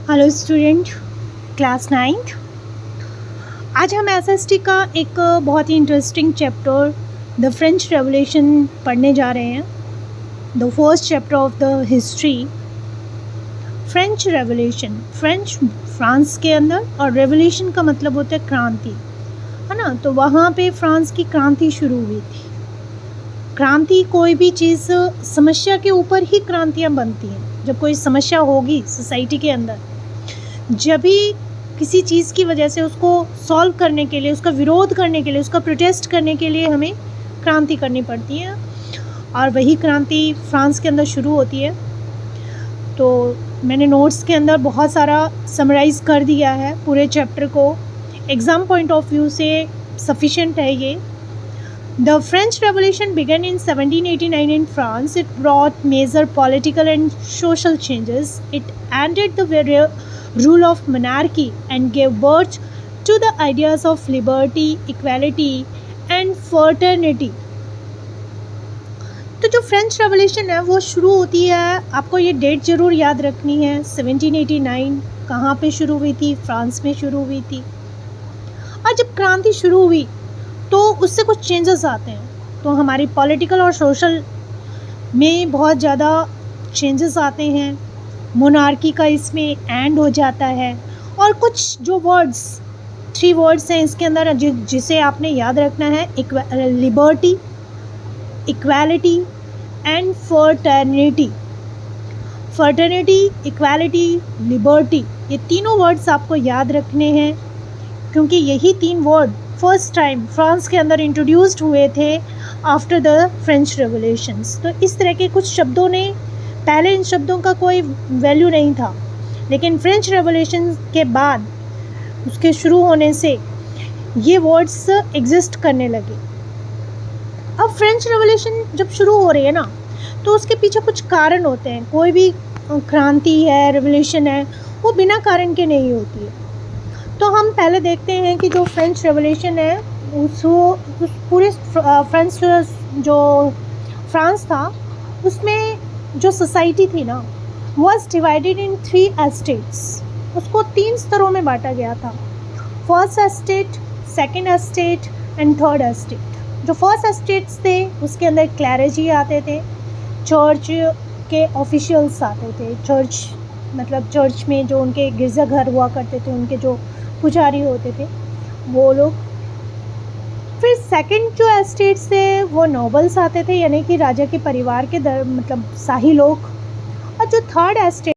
Hello student, class 9th। आज हम SST का एक बहुत ही interesting chapter the French revolution पढ़ने जा रहे हैं। The first chapter of the history. French revolution, France के अंदर, और रेवोल्यूशन का मतलब होता है क्रांति, है ना। तो वहाँ पे फ्रांस की क्रांति शुरू हुई थी। क्रांति, कोई भी चीज़ समस्या के ऊपर ही क्रांतियाँ बनती हैं। जब कोई समस्या होगी सोसाइटी के अंदर, जब भी किसी चीज़ की वजह से उसको सॉल्व करने के लिए, उसका विरोध करने के लिए, उसका प्रोटेस्ट करने के लिए हमें क्रांति करनी पड़ती है, और वही क्रांति फ्रांस के अंदर शुरू होती है। तो मैंने नोट्स के अंदर बहुत सारा समराइज़ कर दिया है पूरे चैप्टर को। एग्ज़ाम पॉइंट ऑफ व्यू से सफिशेंट है ये। The French Revolution began in 1789 in France. It brought major political and social changes. It ended the rule of monarchy and gave birth to the ideas of liberty, equality and fraternity. तो जो French revolution है वो शुरू होती है, आपको ये date ज़रूर याद रखनी है, 1789। कहाँ पे शुरू हुई थी? फ्रांस में शुरू हुई थी। और जब क्रांति शुरू हुई तो उससे कुछ चेंजेस आते हैं। तो हमारी पॉलिटिकल और सोशल में बहुत ज़्यादा चेंजेस आते हैं। मोनार्की का इसमें एंड हो जाता है। और कुछ जो वर्ड्स, 3 वर्ड्स हैं इसके अंदर जिसे आपने याद रखना है: liberty, equality and fraternity. Fraternity, equality, liberty, ये तीनों वर्ड्स आपको याद रखने हैं, क्योंकि यही 3 वर्ड फर्स्ट टाइम फ्रांस के अंदर इंट्रोड्यूस्ड हुए थे आफ्टर द फ्रेंच रेवोल्यूशंस। तो इस तरह के कुछ शब्दों ने, पहले इन शब्दों का कोई वैल्यू नहीं था, लेकिन फ्रेंच रेवोल्यूशन के बाद, उसके शुरू होने से ये वर्ड्स एग्जिस्ट करने लगे। अब फ्रेंच रेवोल्यूशन जब शुरू हो रही है ना, तो उसके पीछे कुछ कारण होते हैं। कोई भी क्रांति है, रेवोल्यूशन है, वो बिना कारण के नहीं होती है। तो हम पहले देखते हैं कि जो फ्रेंच रेवोल्यूशन है उस पूरे फ्रांस था, उसमें जो सोसाइटी थी ना, वाज डिवाइडेड इन 3 एस्टेट्स। उसको 3 स्तरों में बांटा गया था: first estate, second estate and third estate. जो फर्स्ट एस्टेट्स थे उसके अंदर क्लैरेजी आते थे, चर्च के ऑफिशियल्स आते थे। चर्च मतलब चर्च में जो उनके गिरजाघर हुआ करते थे, उनके जो पुजारी होते थे वो लोग। फिर सेकंड जो एस्टेट्स थे वो नोबल्स आते थे, यानी कि राजा के परिवार के मतलब शाही लोग। और जो थर्ड एस्टेट